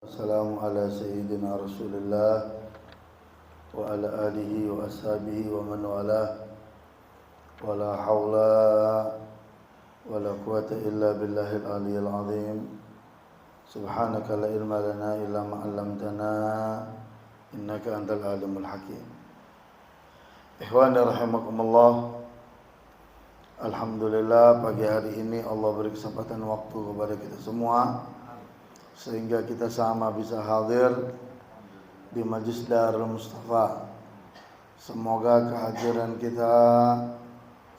Assalamu ala sayyidina Rasulillah wa ala alihi wa ashabihi wa man walah wa la hawla wa la quwata illa billahil aliyyil azim. Subhanaka la ilma lana illa ma 'allamtana innaka antal alimul hakim. Ikhwani rahimakumullah. Alhamdulillah pagi hari ini Allah beri kesempatan waktu kepada kita semua sehingga kita sama bisa hadir di Majlis Darul Mustafa. Semoga kehadiran kita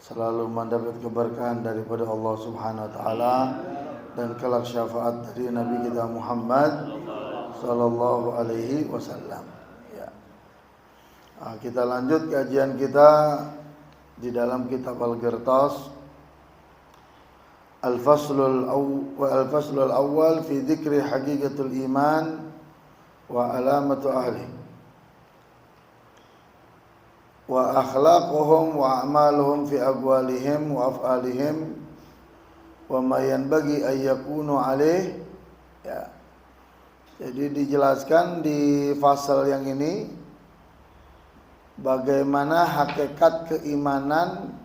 selalu mendapat keberkahan daripada Allah Subhanahu wa taala dan kelak syafaat dari Nabi kita Muhammad sallallahu alaihi wasallam. Ya. Kita lanjut kajian kita di dalam kitab Al-Qirtas. Al-faslul awal fi dzikri haqiqatul iman wa alamatu ahli wa akhlaquhum wa a'maluhum fi aqwalihim wa af'alihim wa ma yanbaghi an yakunu alaih. Ya. Jadi dijelaskan di fasal yang ini bagaimana hakikat keimanan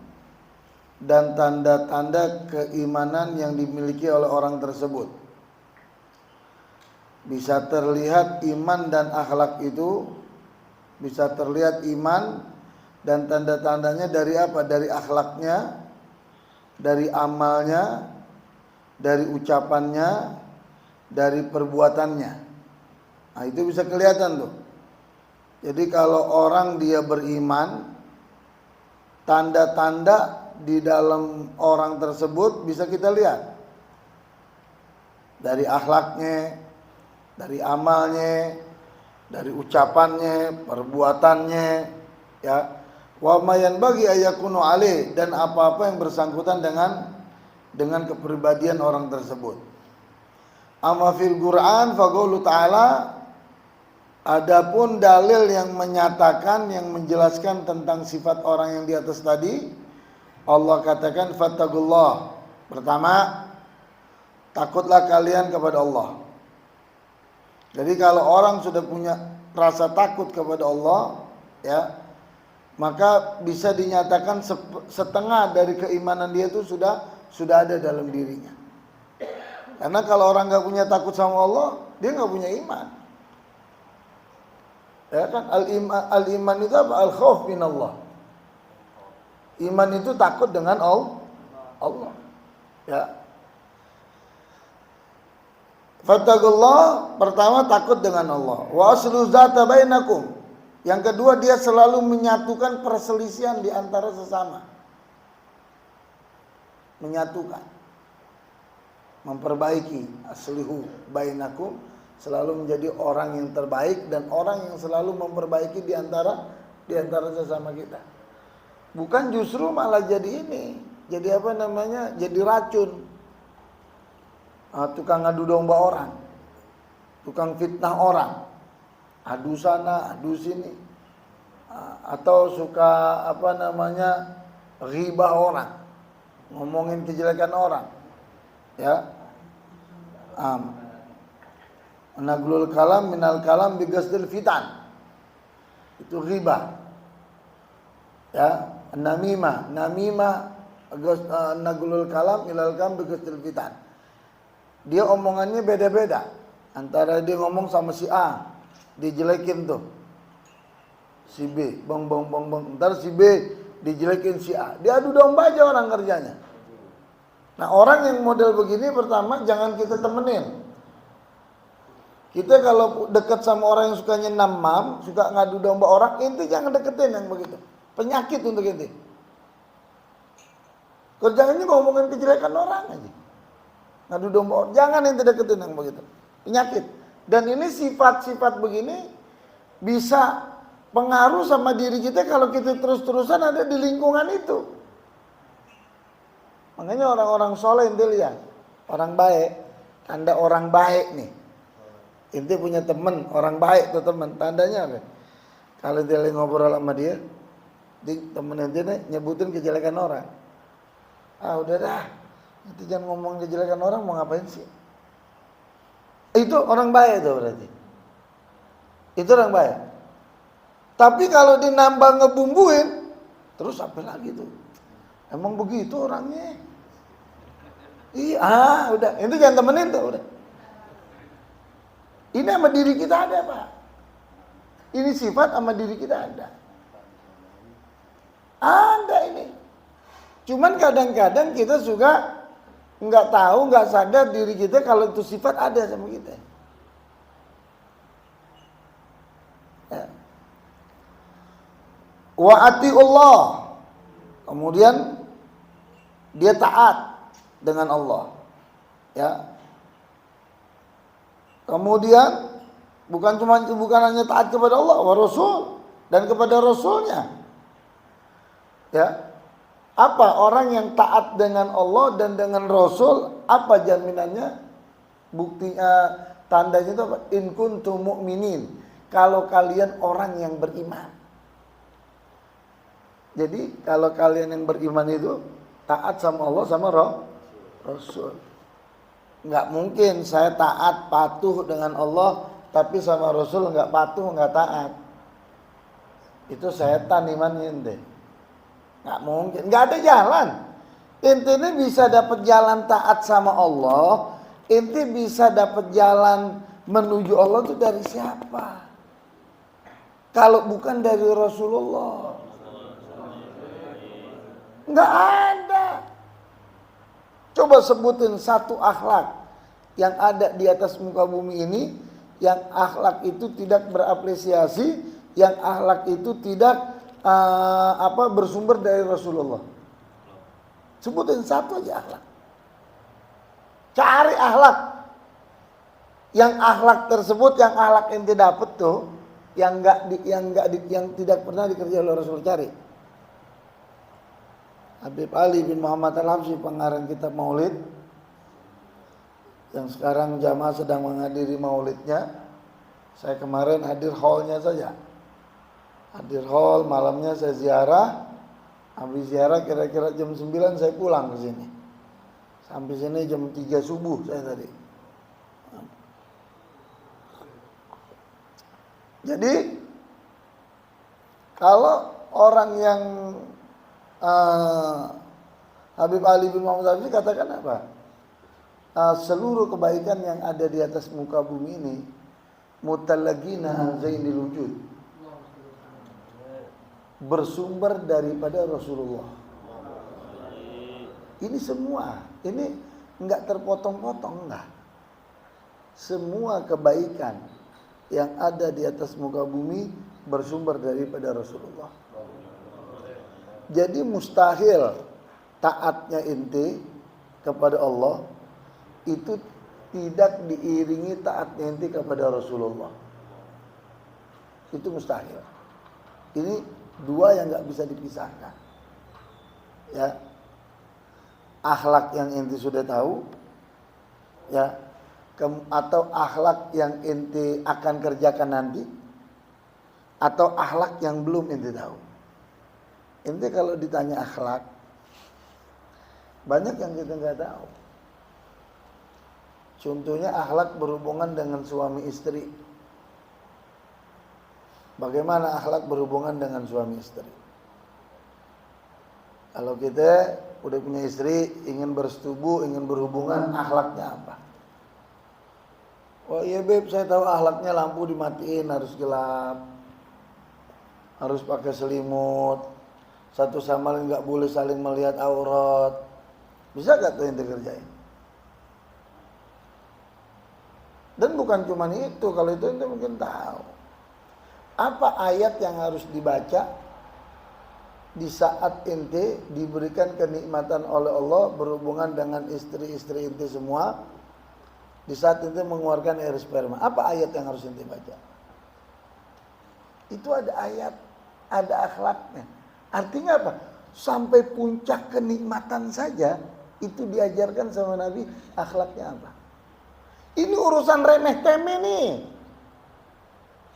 dan tanda-tanda keimanan yang dimiliki oleh orang tersebut. Bisa terlihat iman dan akhlak itu, bisa terlihat iman dan tanda-tandanya dari apa? Dari akhlaknya, dari amalnya, dari ucapannya, dari perbuatannya. Nah, itu bisa kelihatan tuh. Jadi kalau orang dia beriman, tanda-tanda di dalam orang tersebut bisa kita lihat dari akhlaknya, dari amalnya, dari ucapannya, perbuatannya, ya. Wa mayan bagi ayakunu alih, dan apa-apa yang bersangkutan dengan kepribadian orang tersebut. Amma fil Quran faqulu ta'ala, adapun dalil yang menyatakan, yang menjelaskan tentang sifat orang yang di atas tadi, Allah katakan fattaqullah. Pertama, takutlah kalian kepada Allah. Jadi kalau orang sudah punya rasa takut kepada Allah, ya, maka bisa dinyatakan setengah dari keimanan dia itu sudah ada dalam dirinya. Karena kalau orang nggak punya takut sama Allah, dia nggak punya iman. Ya kan, al-iman itu apa? Al-khauf min Allah. Iman itu takut dengan Allah. Ya. Fattaqullah, pertama takut dengan Allah. Wa aslu zata bainakum. Yang kedua, dia selalu menyatukan perselisihan di antara sesama. Menyatukan. Memperbaiki. Aslihu bainakum, selalu menjadi orang yang terbaik dan orang yang selalu memperbaiki di antara sesama kita. Bukan justru malah jadi ini, jadi apa namanya, jadi racun. Tukang adu domba orang, tukang fitnah orang, adu sana, adu sini, atau suka apa namanya, ghibah orang, ngomongin kejelekan orang, ya. Naglul kalam minal kalam bigasdil fitan, itu ghibah, ya. Namimah naglul kalam minal kalam bigasdil fitan. Dia omongannya beda-beda. Antara dia ngomong sama si A, dijelekin tuh si B, bang. Ntar si B dijelekin si A. Dia adu domba aja orang kerjanya. Nah, orang yang model begini pertama jangan kita temenin. Kita kalau dekat sama orang yang sukanya namam, suka ngadu domba orang, inti jangan deketin yang begitu. Penyakit untuk inti. Kerjaannya ngomongin kejelekan orang aja. Ngadu domba orang, jangan inti deketin yang begitu. Penyakit. Dan ini sifat-sifat begini bisa pengaruh sama diri kita kalau kita terus-terusan ada di lingkungan itu. Makanya orang-orang soleh inti lihat, orang baik, tanda orang baik nih. Inti punya teman, orang baik tuh teman, tandanya apa? Kalau dia lagi ngobrol sama dia, temen inti nih nyebutin kejelekan orang. Udah dah, nanti jangan ngomong kejelekan orang, mau ngapain sih? Itu orang baik itu berarti. Itu orang baik. Tapi kalau dinambah ngebumbuin, terus apa lagi tuh? Emang begitu orangnya? Iya, udah. Itu jangan temenin tuh, udah. Ini sama diri kita ada, Pak. Ini sifat sama diri kita ada. Ada ini. Cuman kadang-kadang kita juga nggak tahu, nggak sadar diri kita kalau itu sifat ada sama kita. Ya. Wa atiullah. Kemudian dia taat dengan Allah. Ya. Kemudian bukan hanya taat kepada Allah, wa Rasul, dan kepada Rasulnya. Ya. Apa orang yang taat dengan Allah dan dengan Rasul, apa jaminannya? Buktinya, tandanya itu apa? In kuntum mu'minin. Kalau kalian orang yang beriman. Jadi kalau kalian yang beriman itu taat sama Allah sama Rasul. Nggak mungkin saya taat patuh dengan Allah tapi sama Rasul nggak patuh nggak taat. Itu setan imannya ente. Nggak mungkin, nggak ada jalan. Ente ini bisa dapat jalan taat sama Allah, ente bisa dapat jalan menuju Allah itu dari siapa? Kalau bukan dari Rasulullah. Nggak ada. Coba sebutin satu akhlak yang ada di atas muka bumi ini, yang akhlak itu tidak berapresiasi, yang akhlak itu tidak bersumber dari Rasulullah. Sebutin satu aja akhlak. Cari akhlak. Yang akhlak tersebut, yang akhlak yang tidak dapat tuh, yang tidak pernah dikerjakan oleh Rasul, cari. Habib Ali bin Muhammad Al-Habsyi, pengarang kitab Maulid, yang sekarang jamaah sedang menghadiri maulidnya. Saya kemarin hadir hallnya saja. Hadir hall, malamnya saya ziarah. Habis ziarah kira-kira jam 9 saya pulang ke sini. Sampai sini jam 3 subuh saya tadi. Jadi kalau orang yang Habib Ali bin Muhammad Al-Habsyi katakan apa? Seluruh kebaikan yang ada di atas muka bumi ini mutallagina an zainil wujud, bersumber daripada Rasulullah. Ini semua, ini enggak terpotong-potong, enggak. Semua kebaikan yang ada di atas muka bumi bersumber daripada Rasulullah. Jadi mustahil taatnya inti kepada Allah itu tidak diiringi taatnya inti kepada Rasulullah. Itu mustahil. Ini dua yang nggak bisa dipisahkan. Ya, akhlak yang inti sudah tahu, ya, atau akhlak yang inti akan kerjakan nanti, atau akhlak yang belum inti tahu. Inti kalau ditanya akhlak, banyak yang kita nggak tahu. Contohnya akhlak berhubungan dengan suami istri. Bagaimana akhlak berhubungan dengan suami istri? Kalau kita udah punya istri, ingin bersetubuh, ingin berhubungan, akhlaknya apa? Oh iya beb, saya tahu akhlaknya lampu dimatiin, harus gelap, harus pakai selimut, satu sama lain nggak boleh saling melihat aurat. Bisa gak tuh yang dikerjain? Dan bukan cuma itu, kalau itu ente mungkin tahu. Apa ayat yang harus dibaca di saat ente diberikan kenikmatan oleh Allah berhubungan dengan istri-istri ente semua, di saat ente mengeluarkan air sperma? Apa ayat yang harus ente baca? Itu ada ayat, ada akhlaknya. Artinya apa? Sampai puncak kenikmatan saja itu diajarkan sama Nabi, akhlaknya apa? Ini urusan remeh temeh nih.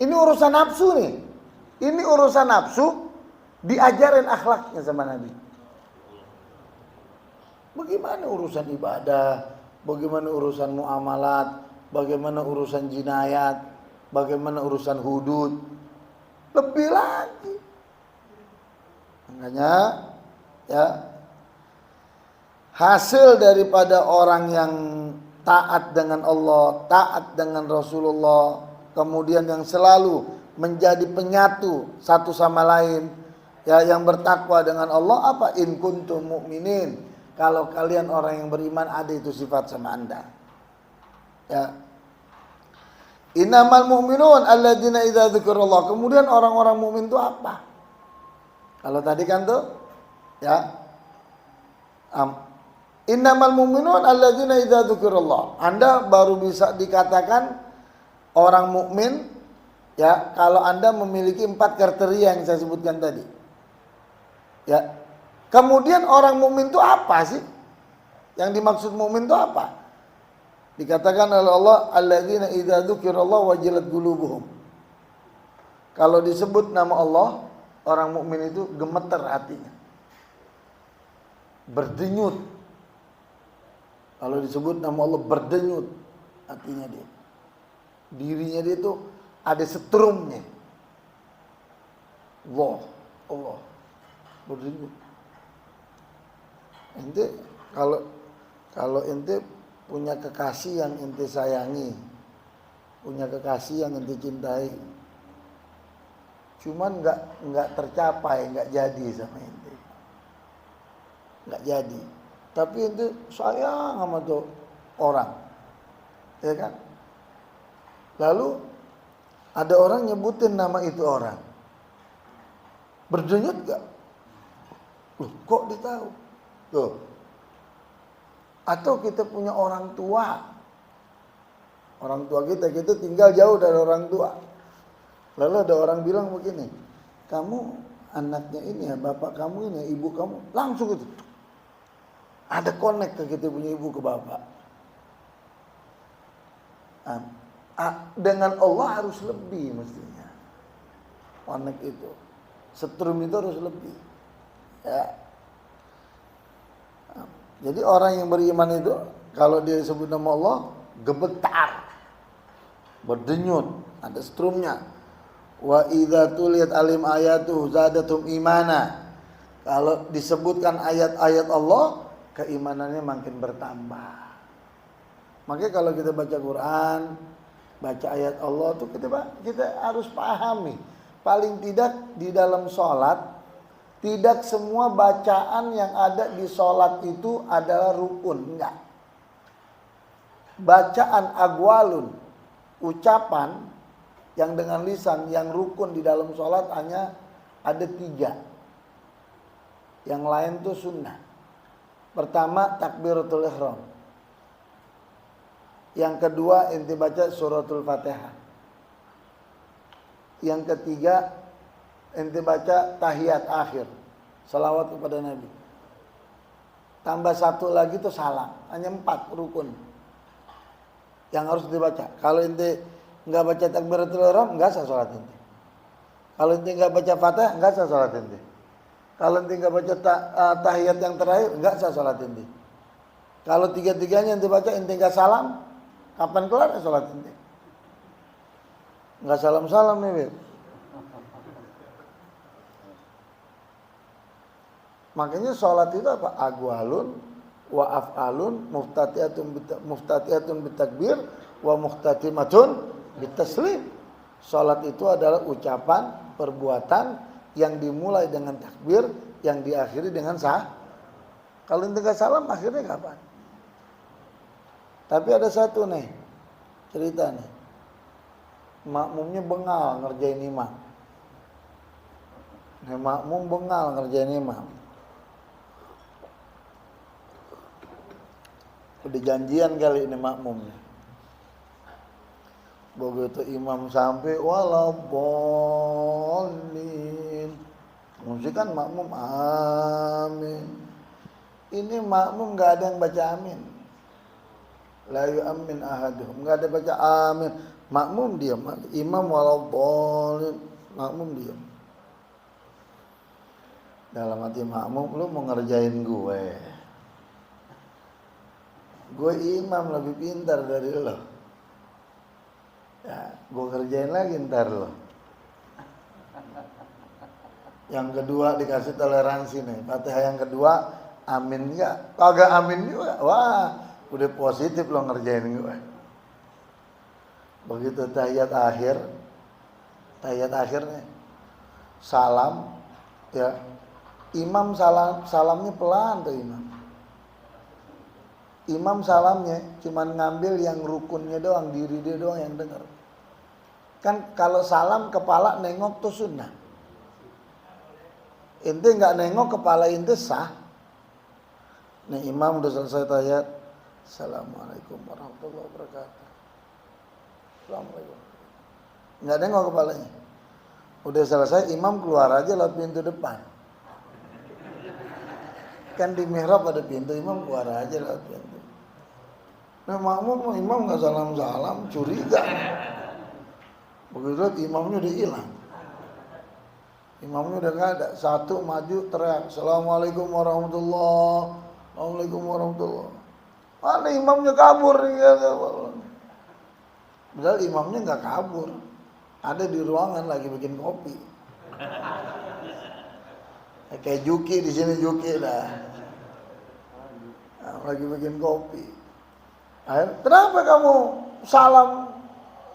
Ini urusan nafsu nih. Ini urusan nafsu, diajarin akhlaknya sama Nabi. Bagaimana urusan ibadah, bagaimana urusan muamalat, bagaimana urusan jinayat, bagaimana urusan hudud, lebih lagi. Makanya ya, hasil daripada orang yang taat dengan Allah, taat dengan Rasulullah, kemudian yang selalu menjadi penyatu satu sama lain, ya, yang bertakwa dengan Allah, apa? In kuntum mu'minin, kalau kalian orang yang beriman, ada itu sifat sama Anda. Ya. Innamal mu'minun alladzina idza dzikrullah. Kemudian orang-orang mukmin itu apa? Kalau tadi kan tuh ya, innamal mu'minun alladzina idza dzikrullah. Anda baru bisa dikatakan orang mukmin ya kalau Anda memiliki 4 kriteria yang saya sebutkan tadi. Ya. Kemudian orang mukmin itu apa sih? Yang dimaksud mukmin itu apa? Dikatakan oleh Allah, alladzina idza dzukirallahu wajilat qulubuhum. Kalau disebut nama Allah, orang mukmin itu gemeter hatinya, berdenyut. Kalau disebut nama Allah, berdenyut hatinya dia. Dirinya dia itu ada setrumnya. Allah berdenyut. Ente kalau ente punya kekasih yang ente sayangi, punya kekasih yang ente cintai, cuman nggak tercapai, nggak jadi sama ente, nggak jadi. Tapi ente sayang sama tuh orang, ya kan? Lalu ada orang nyebutin nama itu orang, berdenyut gak? Loh, kok ditahu? Tuh. Atau kita punya orang tua kita tinggal jauh dari orang tua. Lalu ada orang bilang begini, kamu anaknya ini ya, bapak kamu ini ya, ibu kamu, langsung itu ada connect ke kita punya ibu ke bapak. Dengan Allah harus lebih mestinya connect itu, setrum itu harus lebih ya. Jadi orang yang beriman itu kalau dia disebut nama Allah, gemetar, berdenyut, ada strumnya. Wa idza tuliyat alim ayatuhu zadatum imana. Kalau disebutkan ayat-ayat Allah, keimanannya makin bertambah. Makanya kalau kita baca Quran, baca ayat Allah tuh kita harus pahami. Paling tidak di dalam sholat, tidak semua bacaan yang ada di sholat itu adalah rukun, enggak. Bacaan agwalun, ucapan yang dengan lisan, yang rukun di dalam sholat hanya ada 3. Yang lain tuh sunnah. Pertama, takbiratul ihram. Yang kedua, inti baca suratul Fatihah. Yang ketiga, ente baca tahiyat akhir, salawat kepada Nabi. Tambah 1 lagi itu salam. Hanya 4 rukun yang harus dibaca. Kalau ente nggak baca takbiratul ihram, nggak sah salat ente. Kalau ente nggak baca Fatihah, nggak sah salat ente. Kalau ente nggak baca tahiyat yang terakhir, nggak sah salat ente. Kalau 3-tiganya ente baca, ente nggak salam, kapan kelar salat ente? Nggak salam-salam nih, Beb. Makanya sholat itu apa? Agwalun wa af'alun muftatiyatun bitakbir wa muhtatimatun bitaslim. Sholat itu adalah ucapan, perbuatan yang dimulai dengan takbir, yang diakhiri dengan sah. Kalau enggak salam, akhirnya kapan? Tapi ada satu nih cerita nih, makmumnya bengal ngerjain imam. Makmum bengal ngerjain imam. Udah janjian kali ini makmumnya. Begitu imam sampai walabolin, mesti kan makmum amin. Ini makmum nggak ada yang baca amin. La yu'min ahaduhum, nggak ada baca amin. Makmum diam. Imam walabolin, makmum diam. Dalam hati makmum, lu mau ngerjain gue imam lebih pintar dari lo. Ya, gue kerjain lagi ntar loh. Yang kedua dikasih toleransi nih. Fatihah yang kedua, amin enggak? Kagak amin juga. Wah, udah positif lo ngerjain gue. Begitu tahiyat akhirnya salam, ya. Imam salamnya pelan tuh imam. Imam salamnya cuman ngambil yang rukunnya doang, diri dia doang yang dengar. Kan kalau salam kepala nengok tuh sunnah. Ente nggak nengok kepala ente sah. Nih imam udah selesai tahiyat. Assalamualaikum warahmatullahi wabarakatuh. Assalamualaikum. Nggak nengok kepalanya. Udah selesai imam keluar aja lewat pintu depan. Kan di mihrab ada pintu, imam keluar aja lewat pintu. Nah makmum imam nggak salam-salam, curiga. Begitu imamnya udah hilang. Imamnya udah nggak ada. Satu maju teriak, Assalamualaikum warahmatullahi wabarakatuh. Assalamualaikum warahmatullahi wabarakatuh. Mana imamnya kabur nih? Padahal imamnya nggak kabur. Ada di ruangan lagi bikin kopi. Kayak Juki di sini Juki dah. Nah, lagi bikin kopi. Kenapa kamu salam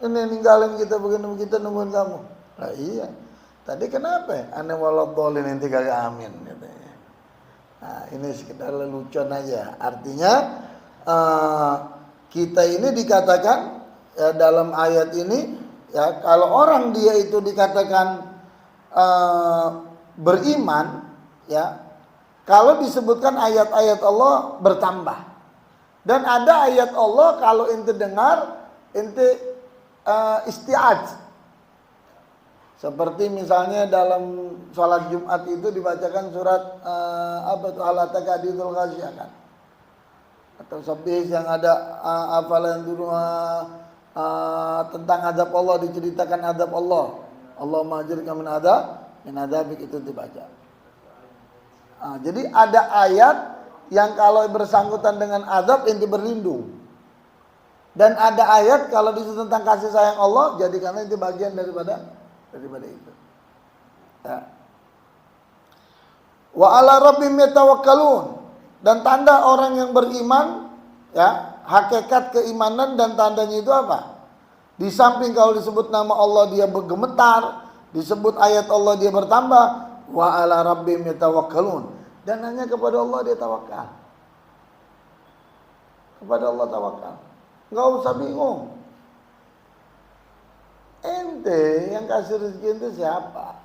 ini ninggalin kita begini kita nungguin kamu? Lah iya. Tadi kenapa? Ane waladhdallin inti kagak amin katanya. Nah, ini sekedar lelucon aja. Artinya kita ini dikatakan ya, dalam ayat ini ya kalau orang dia itu dikatakan beriman ya kalau disebutkan ayat-ayat Allah bertambah. Dan ada ayat Allah kalau ente dengar ente isti'adz. Seperti misalnya dalam sholat Jumat itu dibacakan surat apa tuh Al-Ataka hadithul Ghasyiyah kan? Atau sabih yang ada hafalan dulu tentang azab Allah, diceritakan azab Allah. Allahumma ajirna min adzabik itu dibaca. Jadi ada ayat yang kalau bersangkutan dengan azab inti berlindung. Dan ada ayat kalau disebut tentang kasih sayang Allah, jadikanlah itu bagian daripada itu. Ya. Wa ala rabbihim yatawakkalun. Dan tanda orang yang beriman, ya, hakikat keimanan dan tandanya itu apa? Di samping kalau disebut nama Allah dia bergemetar, disebut ayat Allah dia bertambah, wa ala rabbihim yatawakkalun. Dan hanya kepada Allah dia tawakal. Kepada Allah tawakal. Enggak usah bingung. Ente yang kasih rezeki itu siapa?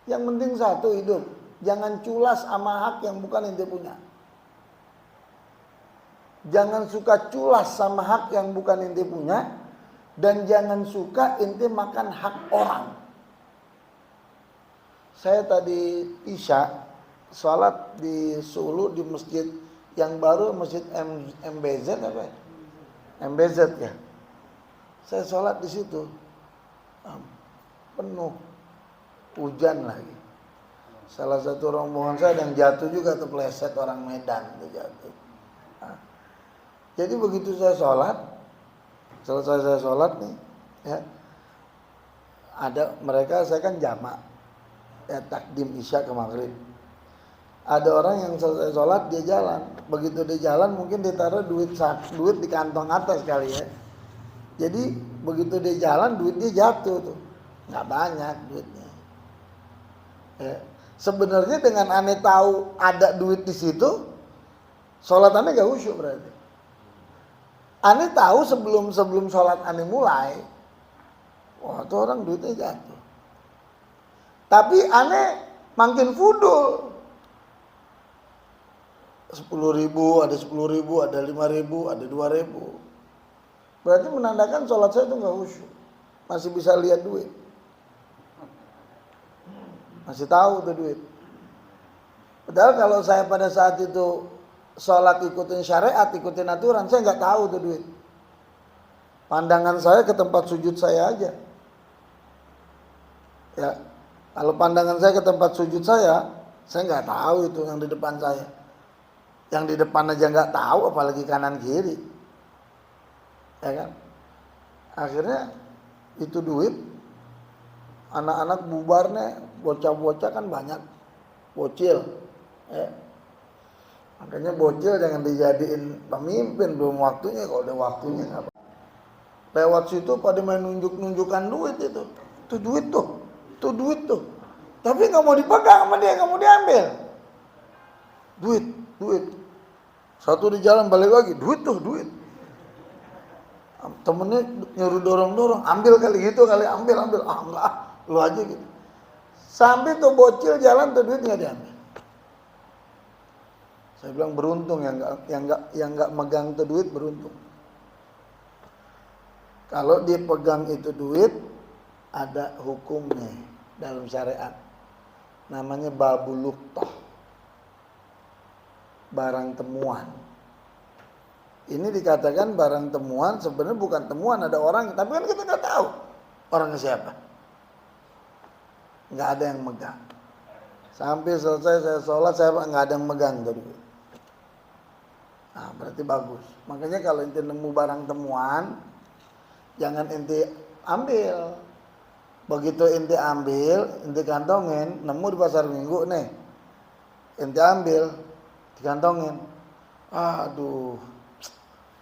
Yang penting satu hidup. Jangan culas sama hak yang bukan ente punya. Jangan suka culas sama hak yang bukan ente punya. Dan jangan suka ente makan hak orang. Saya tadi Isya sholat di Sulu di masjid yang baru, masjid MBZ apa ya? MBZ ya. Saya sholat di situ penuh, hujan lagi. Salah satu rombongan saya yang jatuh juga terpeleset orang Medan itu jatuh. Jadi begitu saya sholat, selesai saya sholat nih, ya, ada mereka saya kan jamak, ya takdim isya ke maghrib. Ada orang yang selesai sholat dia jalan, begitu dia jalan mungkin dia taruh duit di kantong atas kali ya. Jadi begitu dia jalan duit dia jatuh tuh, nggak banyak duitnya. Ya. Sebenarnya dengan aneh tahu ada duit di situ, sholat aneh gak khusyuk berarti. Aneh tahu sebelum sholat aneh mulai, wah tuh orang duitnya jatuh. Tapi aneh makin fudul. 10.000, ada 10.000, ada 5.000, ada 2.000. Berarti menandakan sholat saya itu nggak khusyuk, masih bisa lihat duit, masih tahu tuh duit. Padahal kalau saya pada saat itu sholat ikutin syariat, ikutin aturan, saya nggak tahu tuh duit. Pandangan saya ke tempat sujud saya aja. Ya, kalau pandangan saya ke tempat sujud saya nggak tahu itu yang di depan saya. Yang di depan aja nggak tahu, apalagi kanan kiri. Ya kan? Akhirnya itu duit anak-anak bubarnya, bocah-bocah kan banyak bocil, ya. Makanya bocil jangan dijadiin pemimpin, belum waktunya. Kalau udah waktunya apa? Lewat situ pada main nunjuk-nunjukkan duit itu duit tuh duit tuh. Tapi nggak mau dipegang sama dia, nggak mau diambil. Duit, duit. Satu di jalan balik lagi, duit tuh duit. Temennya nyuruh dorong-dorong, ambil kali gitu kali, ambil. Ah enggak, lu aja gitu. Sampai tuh bocil jalan tuh duit nggak diambil. Saya bilang beruntung yang nggak megang tuh duit beruntung. Kalau dia pegang itu duit ada hukumnya dalam syariat. Namanya babul luqtah. Barang temuan. Ini dikatakan barang temuan, sebenarnya bukan temuan, ada orang, tapi kan kita nggak tahu orangnya siapa. Nggak ada yang megang. Sampai selesai saya sholat, saya nggak ada yang megang tadi. Nah, berarti bagus. Makanya kalau ente nemu barang temuan, jangan ente ambil. Begitu ente ambil, ente kantongin, nemu di pasar minggu nih, ente ambil, dikantongin. Aduh,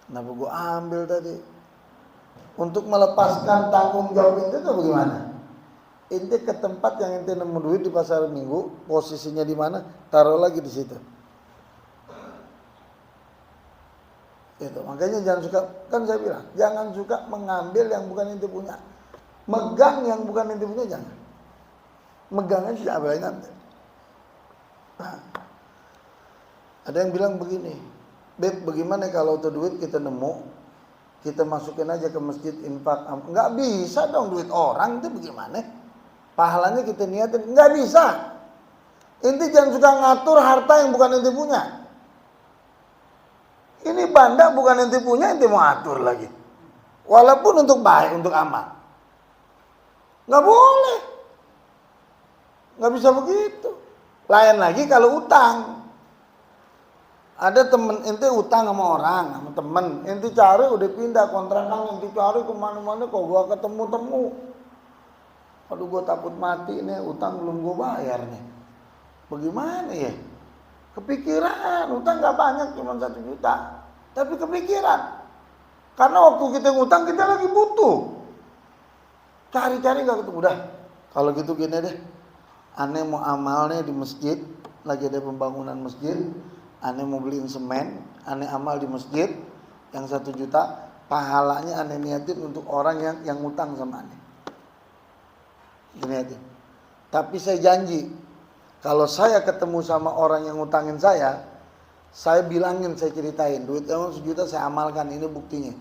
kenapa gua ambil tadi? Untuk melepaskan tanggung jawab itu tuh bagaimana? Ente ke tempat yang ente nemu duit di pasar minggu, posisinya di mana? Taruh lagi di situ. Itu makanya jangan suka, kan saya bilang, jangan suka mengambil yang bukan ente punya. Megang yang bukan ente punya jangan. Megang aja tidak boleh ngambil. Nah, ada yang bilang begini, Beb, bagaimana kalau tuh duit kita nemu, kita masukin aja ke masjid infak? Nggak bisa dong, duit orang itu bagaimana? Pahalanya kita niatin, nggak bisa. Ente jangan suka ngatur harta yang bukan ente punya. Ini banda bukan ente punya, ente mau atur lagi. Walaupun untuk baik, untuk amal. Nggak boleh. Nggak bisa begitu. Lain lagi kalau utang. Ada temen ente utang sama orang, sama temen. Ente cari udah pindah kontrakan, ente cari kemana-mana kok gua ketemu-temu. Aduh gua takut mati nih, utang belum gua bayar nih. Bagaimana ya? Kepikiran, utang gak banyak, cuma 1 juta. Tapi kepikiran. Karena waktu kita ngutang, kita lagi butuh. Cari-cari gak ketemu. Udah, kalau gitu gini deh. Aneh mau amalnya di masjid, lagi ada pembangunan masjid. Aneh mau beliin semen, aneh amal di masjid, yang 1 juta. Pahalanya aneh niatin untuk orang yang ngutang sama aneh. Gini aja. Tapi saya janji, kalau saya ketemu sama orang yang ngutangin saya bilangin, saya ceritain, duit kamu 1 juta saya amalkan, ini buktinya.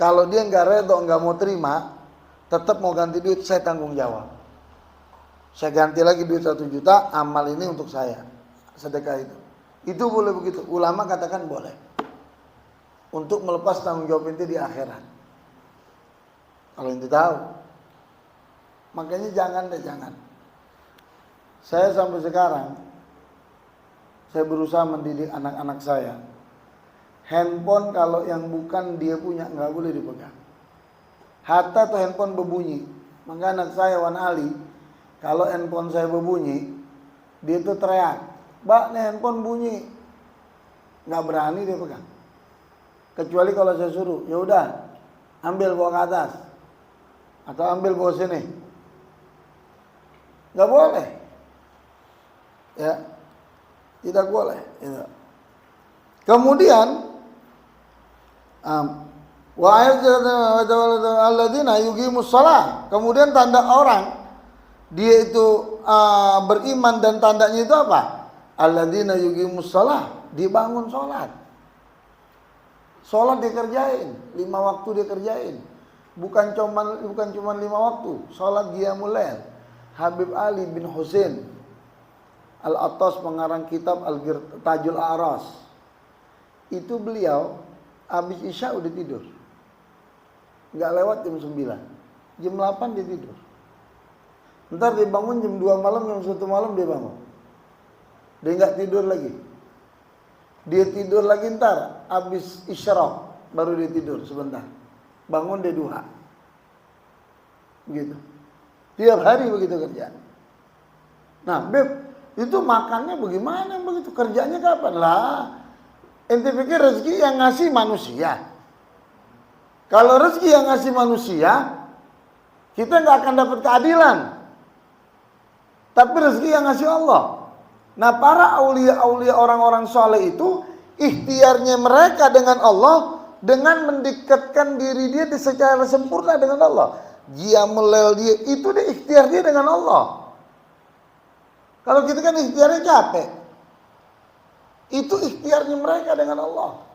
Kalau dia nggak redo, nggak mau terima, tetap mau ganti duit, saya tanggung jawab. Saya ganti lagi duit 1 juta, amal ini untuk saya, sedekah itu. Itu boleh begitu. Ulama katakan boleh. Untuk melepas tanggung jawab itu di akhirat. Kalau ente tahu. Makanya jangan. Saya sampai sekarang, saya berusaha mendidik anak-anak saya. Handphone kalau yang bukan dia punya nggak boleh dipegang. Hatta tuh handphone berbunyi. Maka anak saya Wan Ali, kalau handphone saya berbunyi, dia tuh teriak, "Mbak, nih handphone bunyi." Nggak berani dia pegang. Kecuali kalau saya suruh, ya udah, ambil bawa ke atas, atau ambil bawa sini. Nggak boleh. Ya, tidak boleh. Ya. Kemudian, kemudian tanda orang dia itu beriman, dan tandanya itu apa? Alladzina yuqimus shalah, dibangun sholat. Sholat dikerjain, 5 waktu dikerjain. Bukan cuma 5 waktu, sholat qiyamul lail. Habib Ali bin Husain Al-Attas, pengarang kitab Tajul A'ras, itu beliau habis Isya udah tidur. Nggak lewat jam 9. Jam 8 dia tidur. Ntar dia bangun jam 2 malam, jam 1 malam dia bangun. Dia nggak tidur lagi. Dia tidur lagi ntar habis Isyraq baru dia tidur sebentar. Bangun dia duha. begitu. Tiap hari begitu kerja. Nah, Beb, itu makannya bagaimana begitu? Kerjanya kapan? Lah, ente pikir rezeki yang ngasih manusia. Kalau rezeki yang ngasih manusia, kita nggak akan dapat keadilan. Tapi rezeki yang ngasih Allah. Nah, para aulia-aulia orang-orang soleh itu ikhtiarnya mereka dengan Allah dengan mendekatkan diri dia secara sempurna dengan Allah. Dia melel dia itu dia ikhtiar dia dengan Allah. Kalau kita kan ikhtiarnya capek. Itu ikhtiarnya mereka dengan Allah.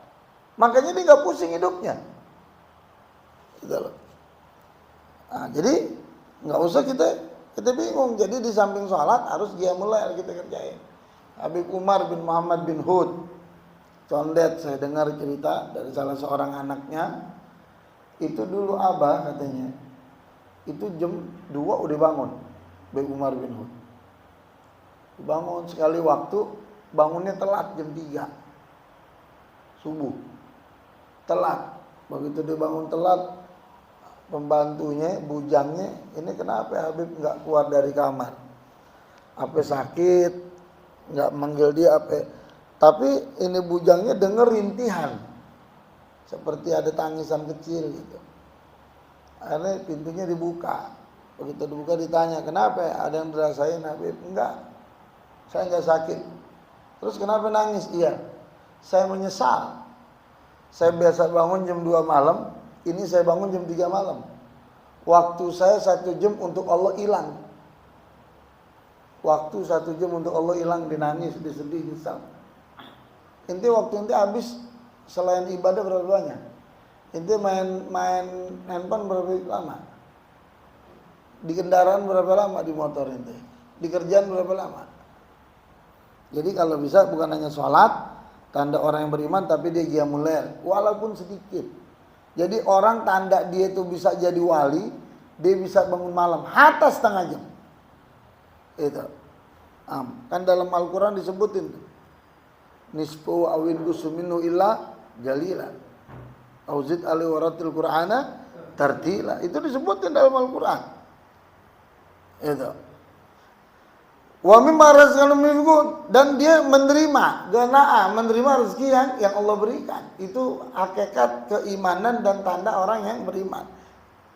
Makanya dia nggak pusing hidupnya. Gitu loh. Nah, jadi nggak usah kita bingung. Jadi di samping sholat harus dia mulai kita kerjain. Habib Umar bin Muhammad bin Hud condet, saya dengar cerita dari salah seorang anaknya. Itu dulu abah katanya, itu jam 2 udah bangun Habib Umar bin Hud. Bangun sekali waktu, bangunnya telat jam 3 subuh. Telat. Begitu dia bangun telat, pembantunya, bujangnya, ini kenapa Habib nggak keluar dari kamar? Apa sakit? Nggak manggil dia apa? Tapi ini bujangnya denger rintihan, seperti ada tangisan kecil gitu. Akhirnya pintunya dibuka. Begitu dibuka ditanya, kenapa? Ada yang dirasain Habib? Enggak, saya nggak sakit. Terus kenapa nangis? Iya, saya menyesal. Saya biasa bangun jam 2 malam. Ini saya bangun jam 3 malam. Waktu saya 1 jam untuk Allah hilang. Waktu 1 jam untuk Allah hilang, dinangis, disedih, nyesal. Inti waktu inti habis selain ibadah berapa banyak? Inti main handphone berapa lama? Di kendaraan berapa lama di motor inti? Di kerjaan berapa lama? Jadi kalau bisa bukan hanya sholat, tanda orang yang beriman, tapi dia qiyamul lail, walaupun sedikit. Jadi orang tanda dia itu bisa jadi wali, dia bisa bangun malam hatta setengah jam. Itu. Kan dalam Al-Quran disebutin nisfu awin gusuminu illa jalila auzid ali waratil qur'ana tartila. Itu disebutin dalam Al-Quran. Itu. Wa mimma razaqnahum yunfiqun, dan dia menerima ganaa, menerima rezeki yang Allah berikan. Itu hakikat keimanan dan tanda orang yang beriman.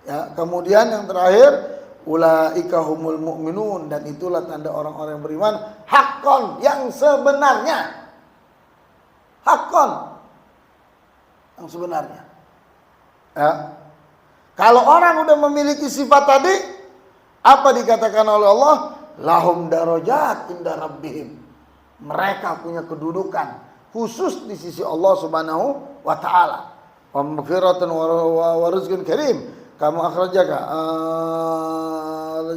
Ya, kemudian yang terakhir ulaika humul mu'minun, dan itulah tanda orang-orang yang beriman haqqan, yang sebenarnya. Haqqan, yang sebenarnya. Ya. Kalau orang udah memiliki sifat tadi, apa dikatakan oleh Allah? Lahum darajat inda rabbihim. Mereka punya kedudukan khusus di sisi Allah Subhanahu wa taala. Wa maghfiratan wa rizqun karim. Kamu akhrajaka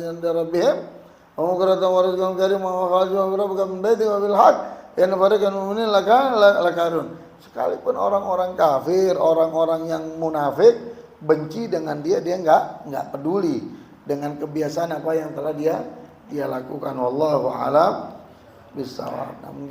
inda rabbihim. Wa maghfiratan wa rizqun karim wa akhrajaka rabbuka min baiti wa bil haqq. Ya nafarikan mu'minin lakarun. Sekalipun orang-orang kafir, orang-orang yang munafik benci dengan dia enggak peduli dengan kebiasaan apa yang telah dia lakukan. Wallahu a'lam bishawab.